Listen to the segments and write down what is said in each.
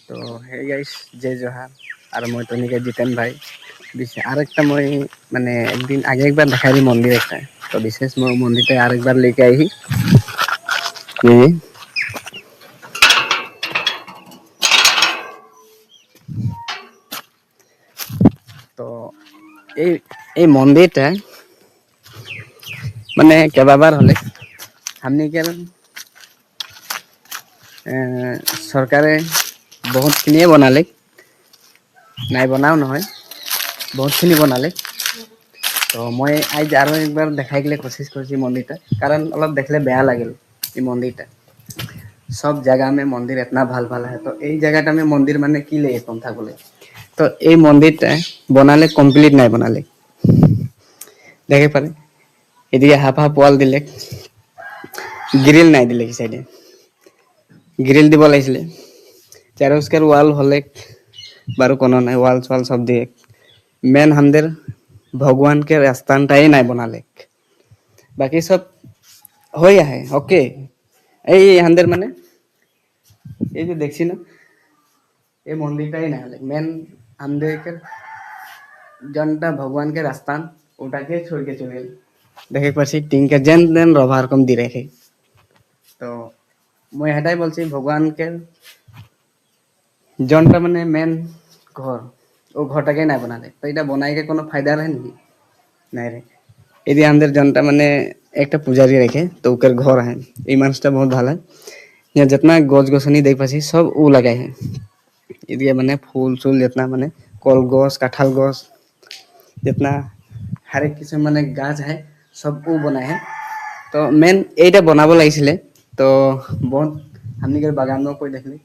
তো hey guys জয় জোহার আর মই তনিকে জিতেন ভাই আরেকটা মই মানে একদিন আগে একবার দেখাইলি মন্দির একটা তো বিশেষ মই মন্দিরটা আরেকবার লেকে আইহি তো এই এই মন্দিরটা মানে কেবাবার হলে আমনিকের সরকারে বহুতখিনিয়ে বনালে নাই বনাও নহয় বহুতখিনি বনালে তো মই আজ আৰু একবাৰ দেখাই গেলে কোशिश কৰিছি মন্দিৰটা কাৰণ অলপ দেখলে বেয়া লাগিল এই মন্দিৰটা सब जगह में मंदिर इतना ভাল ভাল है तो এই জায়গাটা में मंदिर মানে কি লাগে কথা বলে তো এই মন্দিরটা বনালে কমপ্লিট নাই বনালে দেখে পারে এদিকে হাফ হাফ ওয়াল দিলে গ্রিল নাই দিলে কি সাইডে গ্রিল দিব লাগিছিলে चारों उसके वाल होले बारू कोनो नहीं वाल वाल सब दिए मेन हमदेर भगवान के स्थान टाई नहीं बनाले बाकी सब हो है ओके এই হান্দের মানে এই যে দেখছি না এই মন্দিরটাই না হলে মেন আমাদের জনটা ভগবান के রাস্তান ওটাকে छोड़ के চলে গেল দেখে পাচ্ছি টিংকে যেন দেন রভার কম দি রেখে তো মই হেটাই বলছি ভগবানকে জনটা মানে মেন ঘর ও ঘরটাকে নাই বানালে তো এটা বনাই के কোনো फायदा रहे नहीं नहीं रे यदि আমাদের জনটা মানে একটা পূজারি রেখে তো ওकर घर है এই মানুষটা बहुत ভালো यहाँ जितना गज गछनी देख पासी सब ऊ लगाए हैं यदि माने फूल सूल जितना माने कल गछ कटहल गछ जितना हर एक किस्म माने गाछ है सब ऊ बनाए हैं तो मेन এইটা बनाबो লাগিছিলে तो बहुत हमनी के बागान में कोई देखली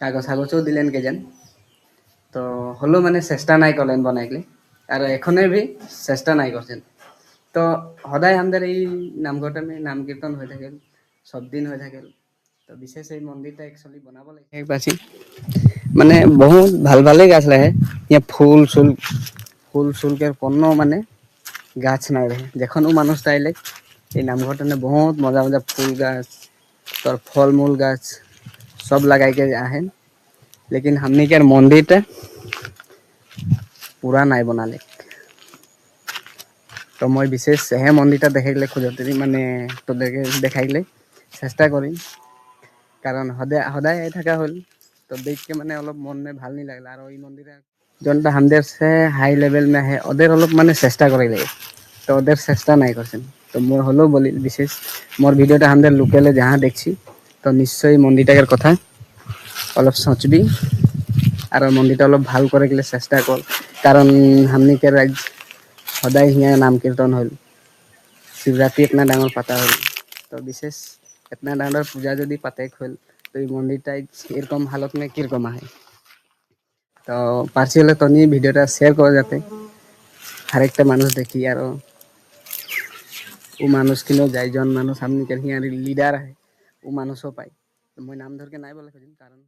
कागज कागजो दिलेन के जन तो हलो माने चेष्टा নাই করলেন বনাইলে আর এখনে भी চেষ্টা নাই করছেন তো সদায় আমাদের এই নামঘরটা में नाम कीर्तन হয়ে থাকে सब दिन হয়ে থাকে তো বিশেষ এই মন্দিরটা एक्चुअली বনাবো লাগে একবাসি মানে বহুত ভাল ভালে গাছ লাগে ইয়া ফুল ফুল के কোনো মানে গাছ নাই রহে যখনও মানুষ তাইলে এই নামঘরটানে বহুত মজা মজা ফুল গাছ তোর ফলমূল গাছ सब लगाई के आए लेकिन हमनी के मंदिरটা पूरा নাই বনালে তো মই বিশেষ হে মন্দিরটা দেখাইলে খুঁজতে মানে তোদেরকে দেখাইলে চেষ্টা করি কারণ সদায় আই থাকা হল তো देख के মানে অলপ মন में ভাল নি লাগলা আর ওই মন্দিরে জনটা हमদের से हाई लेवल में है ওদের অলপ মানে চেষ্টা করাই লাগে তো ওদের চেষ্টা নাই করছেন তো মই হলো বলি বিশেষ মোর ভিডিওটা हमদের লোকালে যাহা দেখছি তো নিশ্চয়ই মন্দিরটার কথা অলপ সোচবি আর মন্দিরটা অলপ ভাল করে গেলে চেষ্টা কর কারণ हमनिके সদায় হিয়া নাম কীর্তন হল শিবরাত্রি इतना ডাঙর পাতা হল তো বিশেষ इतना ডাঙর পূজা যদি পাতে হল তো এই মন্দিরটা এরকম হালত में কিরকম আহে তো পারছি হলে তনি ভিডিওটা শেয়ার করা যাতে আরেকটা মানুষ দেখি আর ও মানুষ কিনো যাইজন মানুষ हमनिके হিয়ার লিডার আহে ও মানুষও পাই তো মই নাম ধরকে নাই বলে কারণ